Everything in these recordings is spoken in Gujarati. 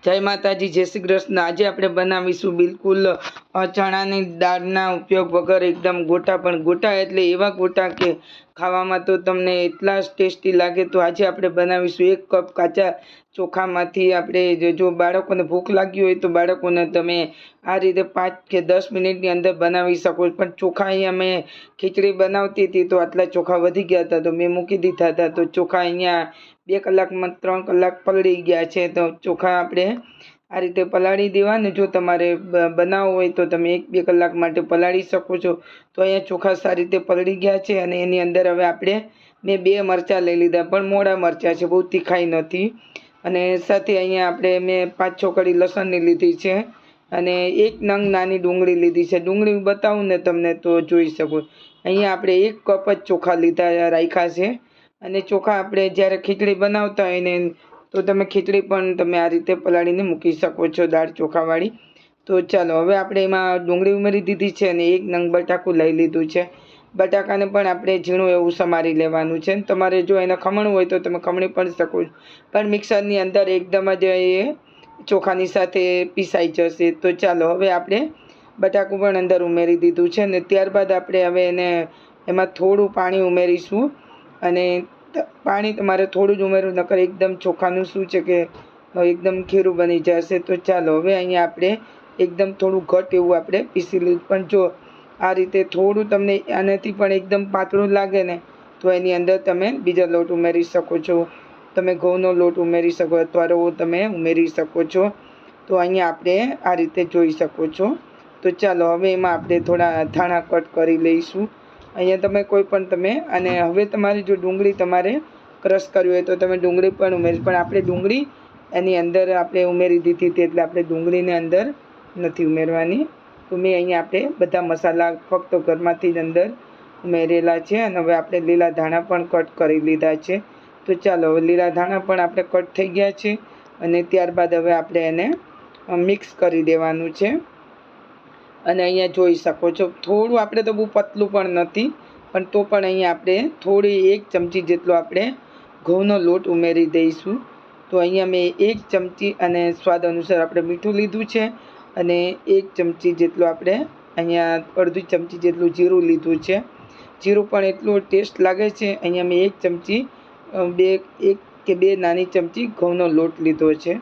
जय माताजी, जय श्री कृष्ण। आज આપણે બનાવીશું બિલકુલ ચણાની દાળના ઉપયોગ વગર એકદમ ગોટા, પણ ગોટા એટલે એવા ગોટા કે ખાવામાં તો તમને એટલા ટેસ્ટી લાગે। તો આજે આપણે બનાવીશું 1 કપ કાચા ચોખામાંથી આપણે જો બાળકોને ભૂખ લાગી હોય તો બાળકોને તમે આ રીતે 5 કે 10 મિનિટની અંદર બનાવી શકો। પણ ચોખા અહીંયા મેં ખીચડી બનાવતી હતી તો આટલા ચોખા વધી ગયા હતા તો મેં મૂકી દીધા હતા। તો ચોખા અહીંયા 2 કલાકમાં 3 કલાક પલળી ગયા છે। તો ચોખા આપણે આ રીતે પલાળી દેવાને। જો તમારે બનાવવું હોય તો તમે 1-2 કલાક માટે પલાળી શકો છો। તો અહીંયા ચોખા સારી રીતે પલળી ગયા છે અને એની અંદર હવે આપણે મેં 2 મરચાં લઈ લીધા, પણ મોડા મરચાં છે, બહુ તીખાઈ નથી। અને સાથે અહીંયા આપણે મેં 5-6 કળી લસણની લીધી છે અને 1 નંગ નાની ડુંગળી લીધી છે। ડુંગળી બતાવું ને તમને તો જોઈ શકો। અહીંયા આપણે 1 કપ જ ચોખા લીધા રાખ્યા છે અને ચોખા આપણે જ્યારે ખીચડી બનાવતા હોય ને તો તમે ખીચડી પણ તમે આ રીતે પલાળીને મૂકી શકો છો, દાળ ચોખાવાળી। તો ચાલો હવે આપણે એમાં ડુંગળી ઉમેરી દીધી છે અને 1 નંગ બટાકું લઈ લીધું છે। બટાકાને પણ આપણે ઝીણું એવું સમારી લેવાનું છે। તમારે જો એને ખમણવું હોય તો તમે ખમણી પણ શકો છો, પણ મિક્સરની અંદર એકદમ જ એ ચોખાની સાથે પીસાઈ જશે। તો ચાલો હવે આપણે બટાકું પણ અંદર ઉમેરી દીધું છે અને ત્યારબાદ આપણે હવે એને એમાં થોડું પાણી ઉમેરીશું અને પાણી તમારે થોડું જ ઉમેરવું, નકર એકદમ ચોખાનું શું છે કે એકદમ ખીરું બની જશે। તો ચાલો હવે અહીંયા આપણે એકદમ થોડું ઘટ એવું આપણે પીસી લીધું, પણ જો આ રીતે થોડું તમને આનાથી પણ એકદમ પાતળું લાગે ને તો એની અંદર તમે બીજા લોટ ઉમેરી શકો છો। તમે ઘઉંનો લોટ ઉમેરી શકો અથવા રવો તમે ઉમેરી શકો છો। તો અહીંયા આપણે આ રીતે જોઈ શકો છો। તો ચાલો હવે એમાં આપણે થોડા ધાણા કટ કરી લઈશું। અહીંયા તમે કોઈ પણ તમે અને હવે તમારી જો ડુંગળી તમારે ક્રશ કરવી હોય તો તમે ડુંગળી પણ ઉમેરી, પણ આપણે ડુંગળી એની અંદર આપણે ઉમેરી દીધી હતી એટલે આપણે ડુંગળીને અંદર નથી ઉમેરવાની। તો મેં અહીંયા આપણે બધા મસાલા ફક્ત ઘરમાંથી જ અંદર ઉમેરેલા છે અને હવે આપણે લીલા ધાણા પણ કટ કરી લીધા છે। તો ચાલો હવે લીલા ધાણા પણ આપણે કટ થઈ ગયા છે અને ત્યારબાદ હવે આપણે એને મિક્સ કરી દેવાનું છે। અને અહીંયા જોઈ શકો છો થોડું, આપણે તો બહુ પતલું પણ નથી, પણ તો પણ અહીંયા આપણે થોડી 1 ચમચી જેટલો આપણે ઘઉંનો લોટ ઉમેરી દઈશું। તો અહીંયા મેં 1 ચમચી અને સ્વાદ અનુસાર આપણે મીઠું લીધું છે અને 1 ચમચી જેટલું આપણે અહીંયા અડધી ચમચી જેટલું જીરું લીધું છે। જીરું પણ એટલું ટેસ્ટ લાગે છે। અહીંયા મેં 1 ચમચી 1 કે 2 નાની ચમચી ઘઉંનો લોટ લીધો છે।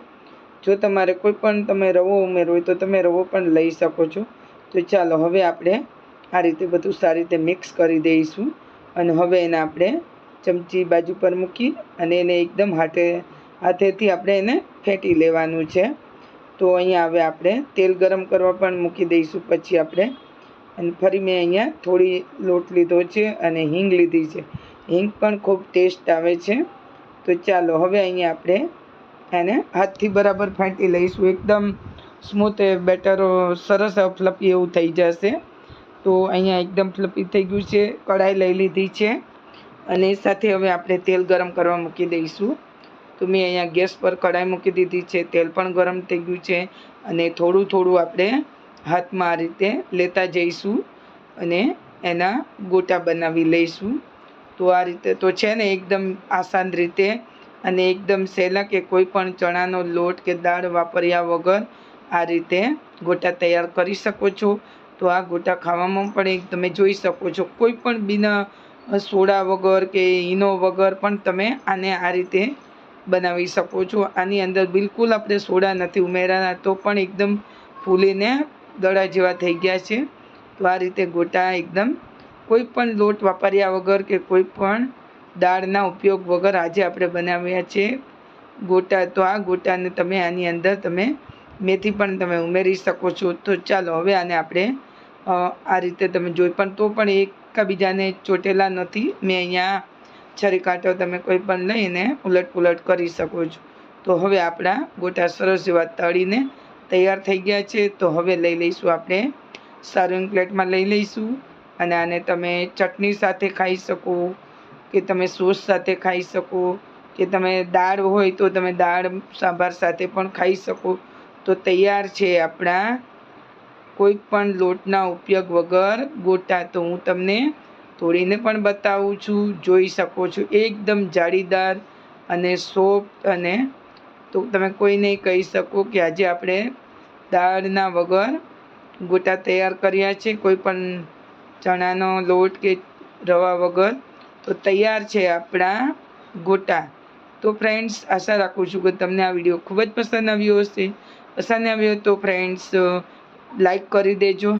જો તમારે કોઈ પણ તમે રવો ઉમેરવો હોય તો તમે રવો પણ લઈ શકો છો। તો ચાલો હવે આપણે આ રીતે બધું સારી રીતે મિક્સ કરી દઈશું અને હવે એને આપણે ચમચી બાજુ પર મૂકી અને એને એકદમ હાથેથી આપણે એને ફેંટી લેવાનું છે। તો અહીંયા હવે આપણે તેલ ગરમ કરવા પણ મૂકી દઈશું। પછી આપણે અને ફરી મેં અહીંયા થોડી લોટ લીધો છે અને હિંગ લીધી છે। હિંગ પણ ખૂબ ટેસ્ટ આવે છે। તો ચાલો હવે અહીંયા આપણે એને હાથથી બરાબર ફેંટી લઈશું, એકદમ સ્મૂથ બેટર સરસ ફ્લફી એવું થઈ જશે। તો અહીંયા એકદમ ફ્લફી થઈ ગયું છે। કઢાઈ લઈ લીધી છે અને સાથે હવે આપણે તેલ ગરમ કરવા મૂકી દઈશું। તો મેં અહીંયા ગેસ પર કઢાઈ મૂકી દીધી છે, તેલ પણ ગરમ થઈ ગયું છે અને થોડું થોડું આપણે હાથમાં આ રીતે લેતા જઈશું અને એના ગોટા બનાવી લઈશું। તો આ રીતે તો છે ને એકદમ આસાન રીતે અને એકદમ સહેલા, કે કોઈ પણ ચણાનો લોટ કે દાળ વાપર્યા વગર આ રીતે ગોટા તૈયાર કરી શકો છો। તો આ ગોટા ખાવામાં પણ તમે જોઈ શકો છો, કોઈ પણ બિના સોડા વગર કે ઈનો વગર પણ તમે આને આ રીતે બનાવી શકો છો। આની અંદર બિલકુલ આપણે સોડા નથી ઉમેર્યા તો પણ એકદમ ફૂલીને દડા જેવા થઈ ગયા છે। તો આ રીતે ગોટા એકદમ કોઈ પણ લોટ વાપર્યા વગર કે કોઈ પણ દાળના ઉપયોગ વગર આજે આપણે બનાવ્યા છે ગોટા। તો આ ગોટાને તમે આની અંદર તમે મેથી પણ તમે ઉમેરી શકો છો। તો ચાલો હવે આને આપણે આ રીતે તમે જોઈ પણ તો પણ એકબીજાને ચોટેલા નથી। મેં અહીંયા છરી કાંટો તમે કોઈ પણ લઈને ઉલટ પુલટ કરી શકો છો। તો હવે આપણા ગોટા સરસ જેવા તળીને તૈયાર થઈ ગયા છે। તો હવે લઈ લઈશું આપણે સર્વિંગ પ્લેટમાં લઈ લઈશું અને આને તમે ચટણી સાથે ખાઈ શકો કે તમે સોસ સાથે ખાઈ શકો કે તમે દાળ હોય તો તમે દાળ સાંભાર સાથે પણ ખાઈ શકો। તો તૈયાર છે આપણા કોઈ પણ લોટના ઉપયોગ વગર ગોટા। તો હું તમને તોડીને પણ બતાવું છું, જોઈ શકો છો એકદમ જાળીદાર અને સોફ્ટ અને તો તમે કોઈને કહી શકો કે આજે આપણે દાળના વગર ગોટા તૈયાર કર્યા છે, કોઈ પણ ચણાનો લોટ કે રવા વગર. તો તૈયાર છે આપણા ગોટા. તો ફ્રેન્ડ્સ, આશા રાખું છું કે તમને આ વિડીયો ખૂબ જ પસંદ આવ્યો હશે. પસંદ આવ્યો તો ફ્રેન્ડ્સ લાઈક કરી દેજો.